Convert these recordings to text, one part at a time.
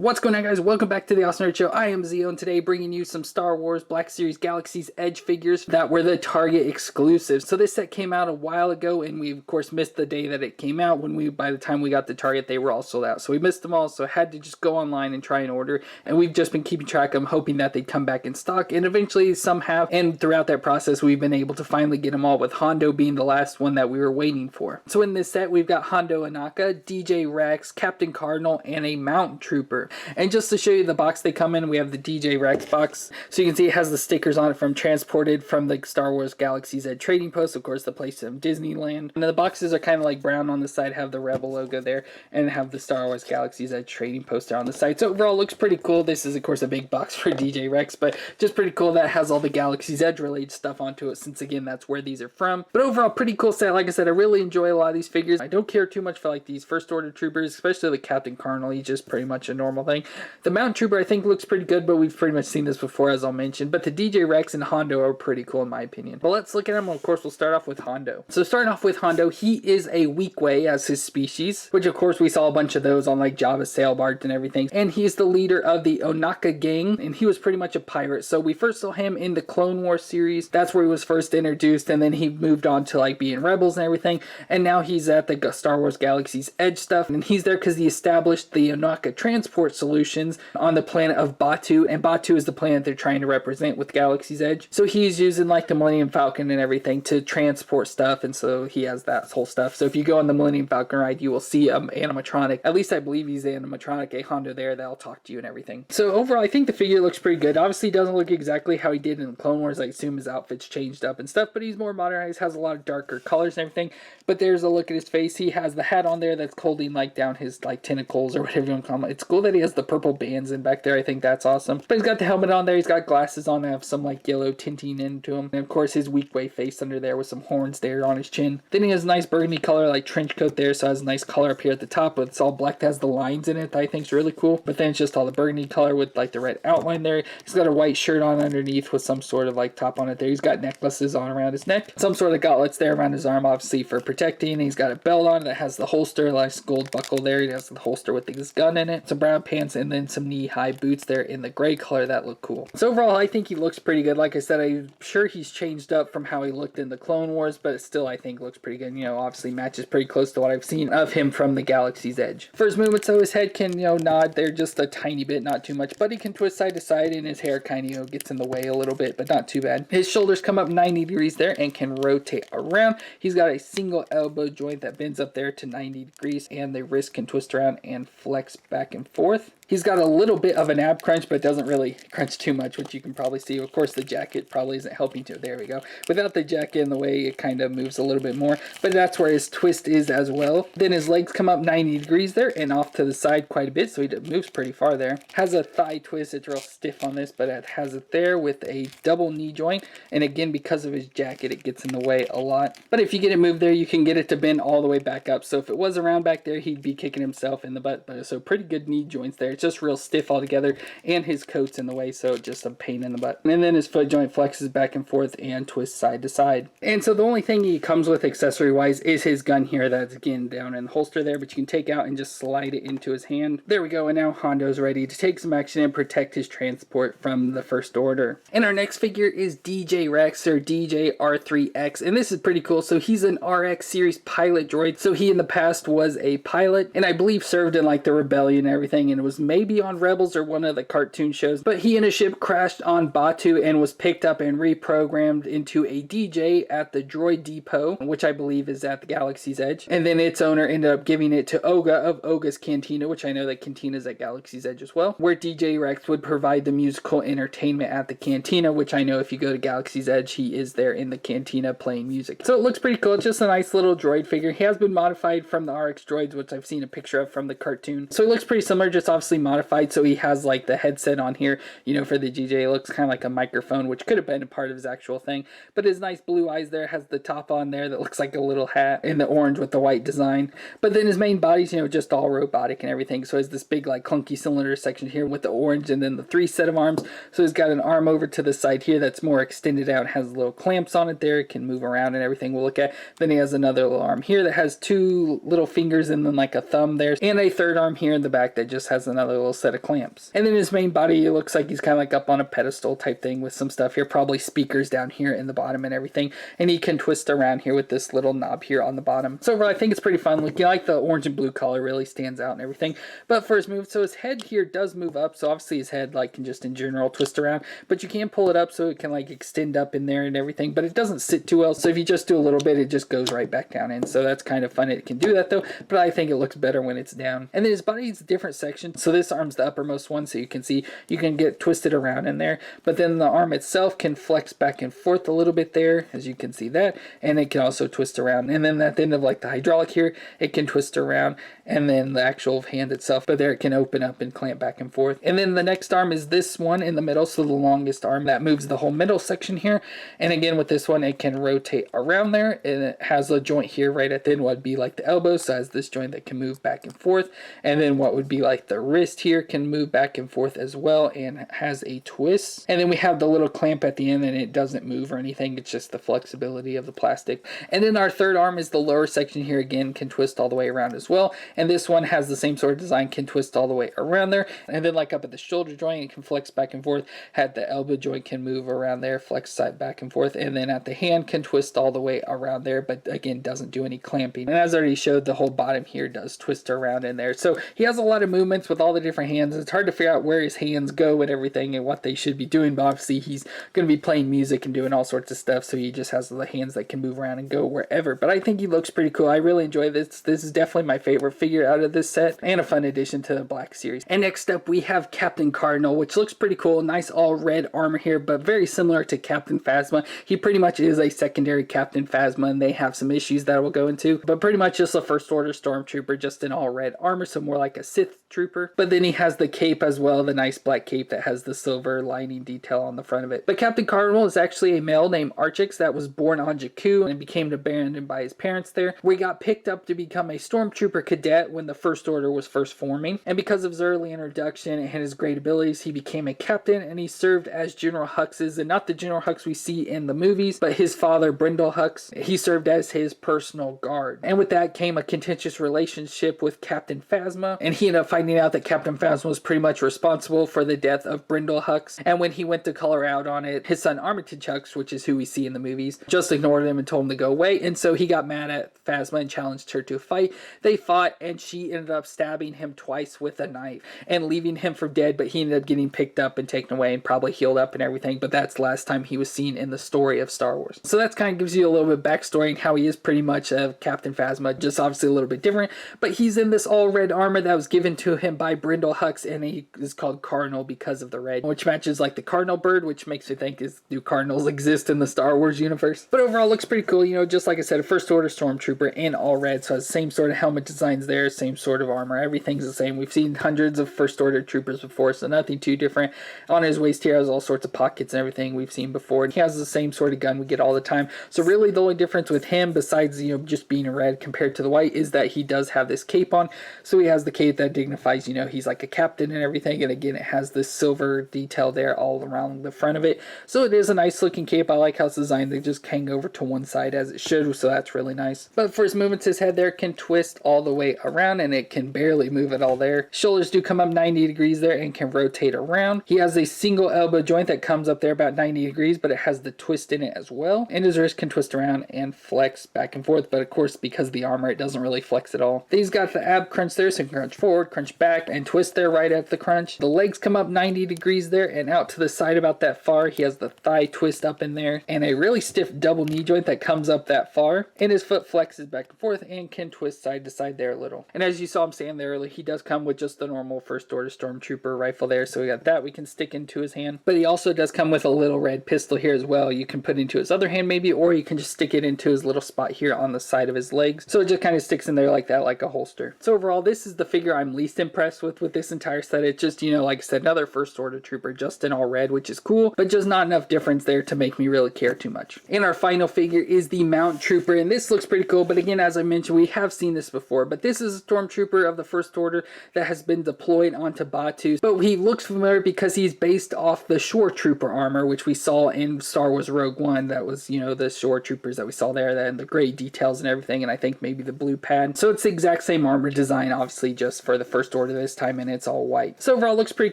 What's going on, guys? Welcome back to the FallenRedZeo. I am Zeo, and today bringing you some Star Wars Black Series Galaxy's Edge figures that were the Target exclusives. So this set came out a while ago, and we of course missed the day that it came out. By the time we got to Target, they were all sold out. So we missed them all, so I had to just go online and try and order. And we've just been keeping track of them, hoping that they'd come back in stock. And eventually some have. And throughout that process, we've been able to finally get them all, with Hondo being the last one that we were waiting for. So in this set, we've got Hondo Onaka, DJ Rex, Captain Cardinal, and a Mountain Trooper. And just to show you the box they come in, we have the DJ Rex box. So you can see it has the stickers on it from transported from the Star Wars Galaxy's Edge trading post, of course the place in Disneyland. And the boxes are kind of like brown on the side, have the Rebel logo there, and have the Star Wars Galaxy's Edge trading poster on the side. So overall looks pretty cool. This is of course a big box for DJ Rex, but just pretty cool that it has all the Galaxy's Edge related stuff onto it, since again that's where these are from. But overall pretty cool set. Like I said, I really enjoy a lot of these figures. I don't care too much for like these first order troopers, especially the Captain Cardinal. He's just pretty much a normal thing. The Mountain Trooper I think looks pretty good, but we've pretty much seen this before, as I'll mention. But the DJ Rex and Hondo are pretty cool in my opinion. But let's look at them. Of course, we'll start off with Hondo. So starting off with Hondo, he is a Weequay as his species, which of course we saw a bunch of those on like Jabba's sail barge and everything. And he's the leader of the Onaka gang, and he was pretty much a pirate. So we first saw him in the Clone Wars series. That's where he was first introduced, and then he moved on to like being Rebels and everything. And now he's at the Star Wars Galaxy's Edge stuff, and he's there because he established the Onaka transport solutions on the planet of Batuu, and Batuu is the planet they're trying to represent with Galaxy's Edge. So he's using like the Millennium Falcon and everything to transport stuff, and so he has that whole stuff. So if you go on the Millennium Falcon ride, you will see animatronic, at least I believe he's the animatronic, a Hondo there that'll talk to you and everything. So overall I think the figure looks pretty good. Obviously doesn't look exactly how he did in the Clone Wars. I assume his outfit's changed up and stuff, but he's more modernized, has a lot of darker colors and everything. But there's a look at his face. He has the hat on there that's holding like down his like tentacles or whatever you want to call them. It's cool that he has the purple bands in back there. I think that's awesome. But he's got the helmet on there. He's got glasses on that have some like yellow tinting into him. And of course his Weequay face under there with some horns there on his chin. Then he has a nice burgundy color like trench coat there. So it has a nice color up here at the top, but it's all black. That has the lines in it that I think is really cool. But then it's just all the burgundy color with like the red outline there. He's got a white shirt on underneath with some sort of like top on it there. He's got necklaces on around his neck. Some sort of gauntlets there around his arm, obviously for protecting. He's got a belt on that has the holster, nice gold buckle there. He has the holster with his gun in it. Some brown pants and then some knee-high boots there in the gray color that look cool. So overall I think he looks pretty good. Like I said, I'm sure he's changed up from how he looked in the Clone Wars, but still I think looks pretty good. You know, obviously matches pretty close to what I've seen of him from the Galaxy's Edge. For his movements, so his head can, nod there just a tiny bit, not too much, but he can twist side to side, and his hair kind of, gets in the way a little bit, but not too bad. His shoulders come up 90 degrees there and can rotate around. He's got a single elbow joint that bends up there to 90 degrees, and the wrist can twist around and flex back and forth. He's got a little bit of an ab crunch, but doesn't really crunch too much, which you can probably see. Of course, the jacket probably isn't helping to. There we go. Without the jacket in the way, it kind of moves a little bit more, but that's where his twist is as well. Then his legs come up 90 degrees there and off to the side quite a bit, so he moves pretty far there. Has a thigh twist. It's real stiff on this, but it has it there with a double knee joint. And again, because of his jacket, it gets in the way a lot. But if you get it moved there, you can get it to bend all the way back up. So if it was around back there, he'd be kicking himself in the butt. But so pretty good knee joints there. It's just real stiff altogether, and his coat's in the way, so just a pain in the butt. And then his foot joint flexes back and forth and twists side to side. And so the only thing he comes with accessory wise is his gun here. That's again down in the holster there, but you can take out and just slide it into his hand. There we go. And now Hondo's ready to take some action and protect his transport from the First Order. And our next figure is DJ Rex, or DJ R3X, and this is pretty cool. So he's an RX series pilot droid. So he in the past was a pilot, and I believe served in like the Rebellion and everything, and it was maybe on Rebels or one of the cartoon shows. But he and a ship crashed on Batuu and was picked up and reprogrammed into a DJ at the droid depot, which I believe is at the Galaxy's Edge. And then its owner ended up giving it to Oga of Oga's Cantina, which I know that Cantina's at Galaxy's Edge as well, where DJ Rex would provide the musical entertainment at the Cantina, which I know if you go to Galaxy's Edge, he is there in the Cantina playing music. So it looks pretty cool. It's just a nice little droid figure. He has been modified from the RX droids, which I've seen a picture of from the cartoon. So he looks pretty similar, just obviously modified. So he has like the headset on here, for the DJ. It looks kind of like a microphone, which could have been a part of his actual thing. But his nice blue eyes there, has the top on there that looks like a little hat in the orange with the white design. But then his main body's, just all robotic and everything. So he has this big like clunky cylinder section here with the orange and then the 3 set of arms. So he's got an arm over to the side here that's more extended out, has little clamps on it there. It can move around and everything we'll look at. Then he has another little arm here that has 2 little fingers and then like a thumb there. And a third arm here in the back that just has an another little set of clamps. And then his main body, it looks like he's kind of like up on a pedestal type thing with some stuff here, probably speakers down here in the bottom and everything. And he can twist around here with this little knob here on the bottom. So overall, I think it's pretty fun looking. I like the orange and blue color, really stands out and everything. But for his move, so his head here does move up. So obviously his head like can just in general twist around, but you can pull it up so it can like extend up in there and everything, but it doesn't sit too well. So if you just do a little bit, it just goes right back down in. So that's kind of fun. It can do that though, but I think it looks better when it's down. And then his body's a different section. So this arm's the uppermost one, so you can see you can get twisted around in there, but then the arm itself can flex back and forth a little bit there, as you can see that, and it can also twist around. And then at the end of like the hydraulic here, it can twist around, and then the actual hand itself, but there it can open up and clamp back and forth. And then the next arm is this one in the middle, so the longest arm that moves the whole middle section here. And again with this one, it can rotate around there, and it has a joint here right at the end, what would be like the elbow, so it has this joint that can move back and forth. And then what would be like the wrist here can move back and forth as well, and has a twist. And then we have the little clamp at the end, and it doesn't move or anything, it's just the flexibility of the plastic. And then our third arm is the lower section here, again can twist all the way around as well. And this one has the same sort of design, can twist all the way around there. And then like up at the shoulder joint, it can flex back and forth. At the elbow joint can move around there, flex side back and forth. And then at the hand can twist all the way around there, but again doesn't do any clamping. And as I already showed, the whole bottom here does twist around in there. So he has a lot of movements with all the different hands. It's hard to figure out where his hands go and everything and what they should be doing, but obviously he's going to be playing music and doing all sorts of stuff, so he just has the hands that can move around and go wherever. But I think he looks pretty cool. I really enjoy this. This is definitely my favorite figure out of this set, and a fun addition to the Black Series. And next up we have Captain Cardinal, which looks pretty cool. Nice all red armor here, but very similar to Captain Phasma. He pretty much is a secondary Captain Phasma, and they have some issues that we'll go into, but pretty much just a First Order Stormtrooper, just in all red armor, so more like a Sith trooper. But then he has the cape as well, the nice black cape that has the silver lining detail on the front of it. But Captain Cardinal is actually a male named Archix that was born on Jakku and became abandoned by his parents there. We got picked up to become a Stormtrooper cadet when the First Order was first forming, and because of his early introduction and his great abilities, he became a captain, and he served as General Hux's, and not the General Hux we see in the movies, but his father, Brindle Hux. He served as his personal guard. And with that came a contentious relationship with Captain Phasma, and he ended up finding out that Captain Phasma was pretty much responsible for the death of Brindle Hux. And when he went to call her out on it, his son Armitage Hux, which is who we see in the movies, just ignored him and told him to go away. And so he got mad at Phasma and challenged her to a fight. They fought, and she ended up stabbing him twice with a knife and leaving him for dead, but he ended up getting picked up and taken away and probably healed up and everything. But that's the last time he was seen in the story of Star Wars. So that's kind of gives you a little bit of backstory and how he is pretty much a Captain Phasma, just obviously a little bit different. But he's in this all red armor that was given to him by Brindle Hux, and he is called Cardinal because of the red, which matches like the cardinal bird, which makes me think, do cardinals exist in the Star Wars universe? But overall looks pretty cool. You know, just like I said, a First Order Stormtrooper in all red, so has the same sort of helmet designs there, same sort of armor, everything's the same. We've seen hundreds of First Order troopers before, so nothing too different. On his waist here has all sorts of pockets and everything we've seen before. He has the same sort of gun we get all the time. So really the only difference with him, besides, you know, just being a red compared to the white, is that he does have this cape on. So he has the cape that dignifies, you know, he's like a captain and everything. And again, it has this silver detail there all around the front of it. So it is a nice looking cape. I like how it's designed. They just hang over to one side as it should, so that's really nice. But for his movements, his head there can twist all the way around, and it can barely move at all there. Shoulders do come up 90 degrees there and can rotate around. He has a single elbow joint that comes up there about 90 degrees, but it has the twist in it as well. And his wrist can twist around and flex back and forth, but of course, because of the armor, it doesn't really flex at all. Then he's got the ab crunch there, so he can crunch forward, crunch back, and twist there right at the crunch. The legs come up 90 degrees there and out to the side about that far. He has the thigh twist up in there and a really stiff double knee joint that comes up that far. And his foot flexes back and forth and can twist side to side there a little. And as you saw him saying there earlier, he does come with just the normal First Order Stormtrooper rifle there, so we got that we can stick into his hand. But he also does come with a little red pistol here as well. You can put into his other hand maybe, or you can just stick it into his little spot here on the side of his legs. So it just kind of sticks in there like that, like a holster. So overall, this is the figure I'm least impressed with this entire set. It's just, you know, like I said, another First Order Trooper just in all red, which is cool, but just not enough difference there to make me really care too much. And our final figure is the Mount Trooper, and this looks pretty cool, but again, as I mentioned, we have seen this before, but this is a Stormtrooper of the First Order that has been deployed onto Batuu, but he looks familiar because he's based off the Shore Trooper armor, which we saw in Star Wars Rogue One. That was, you know, the Shore Troopers that we saw there, and the gray details and everything, and I think maybe the blue pad. So it's the exact same armor design, obviously, just for the First Order. this time, and it's all white. So overall, it looks pretty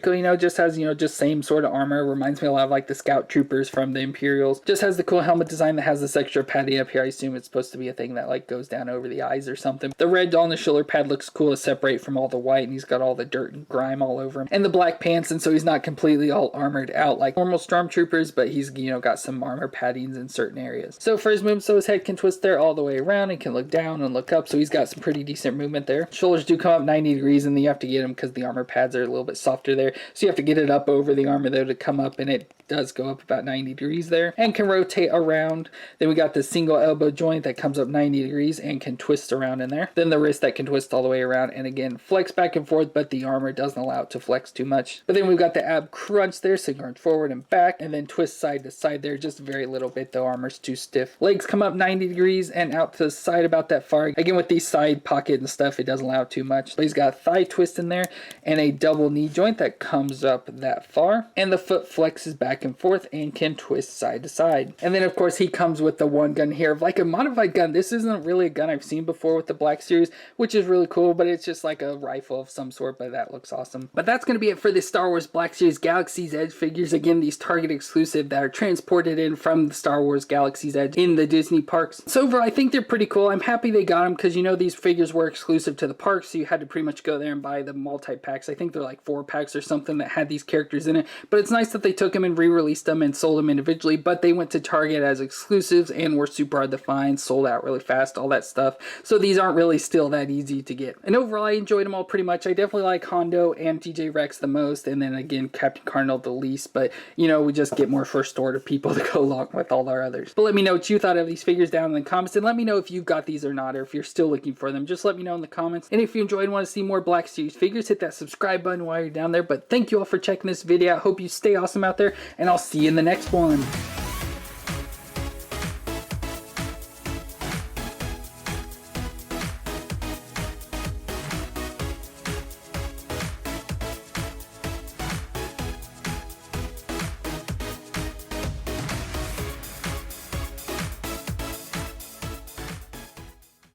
cool. You know, just has, you know, just same sort of armor. Reminds me a lot of like the Scout Troopers from the Imperials. Just has the cool helmet design that has this extra padding up here. I assume it's supposed to be a thing that like goes down over the eyes or something. The red on the shoulder pad looks cool to separate from all the white, and he's got all the dirt and grime all over him. And the black pants, and so he's not completely all armored out like normal stormtroopers, but he's, you know, got some armor paddings in certain areas. So for his movement, so his head can twist there all the way around and can look down and look up, so he's got some pretty decent movement there. Shoulders do come up 90 degrees, and then you have to get them because the armor pads are a little bit softer there, so you have to get it up over the armor there to come up, and it does go up about 90 degrees there and can rotate around. Then we got the single elbow joint that comes up 90 degrees and can twist around in there. Then the wrist that can twist all the way around and again flex back and forth, but the armor doesn't allow it to flex too much. But then we've got the ab crunch there, so going forward and back, and then twist side to side there, just very little bit. The armor's too stiff. Legs come up 90 degrees and out to the side about that far. Again, with these side pocket and stuff, it doesn't allow too much. But he's got a thigh twist in there and a double knee joint that comes up that far, and the foot flexes back and forth and can twist side to side. And then of course he comes with the one gun here of like a modified gun. This isn't really a gun I've seen before with the Black Series, which is really cool, but it's just like a rifle of some sort, but that looks awesome. But that's going to be it for the Star Wars Black Series Galaxy's Edge figures. Again, these Target exclusive that are transported in from the Star Wars Galaxy's Edge in the Disney parks. So overall, I think they're pretty cool. I'm happy they got them because, you know, these figures were exclusive to the parks, so you had to pretty much go there and buy the multi-packs. I think they're like 4 packs or something that had these characters in it, but it's nice that they took them and re-released them and sold them individually, but they went to Target as exclusives and were super hard to find, sold out really fast, all that stuff. So these aren't really still that easy to get. And overall, I enjoyed them all pretty much. I definitely like Hondo and TJ Rex the most, and then again, Captain Cardinal the least, but you know, we just get more first order people to go along with all our others. But let me know what you thought of these figures down in the comments, and let me know if you got these or not, or if you're still looking for them. Just let me know in the comments. And if you enjoyed and want to see more Black Series figures, hit that subscribe button while you're down there. But thank you all for checking this video. I hope you stay awesome out there, and I'll see you in the next one.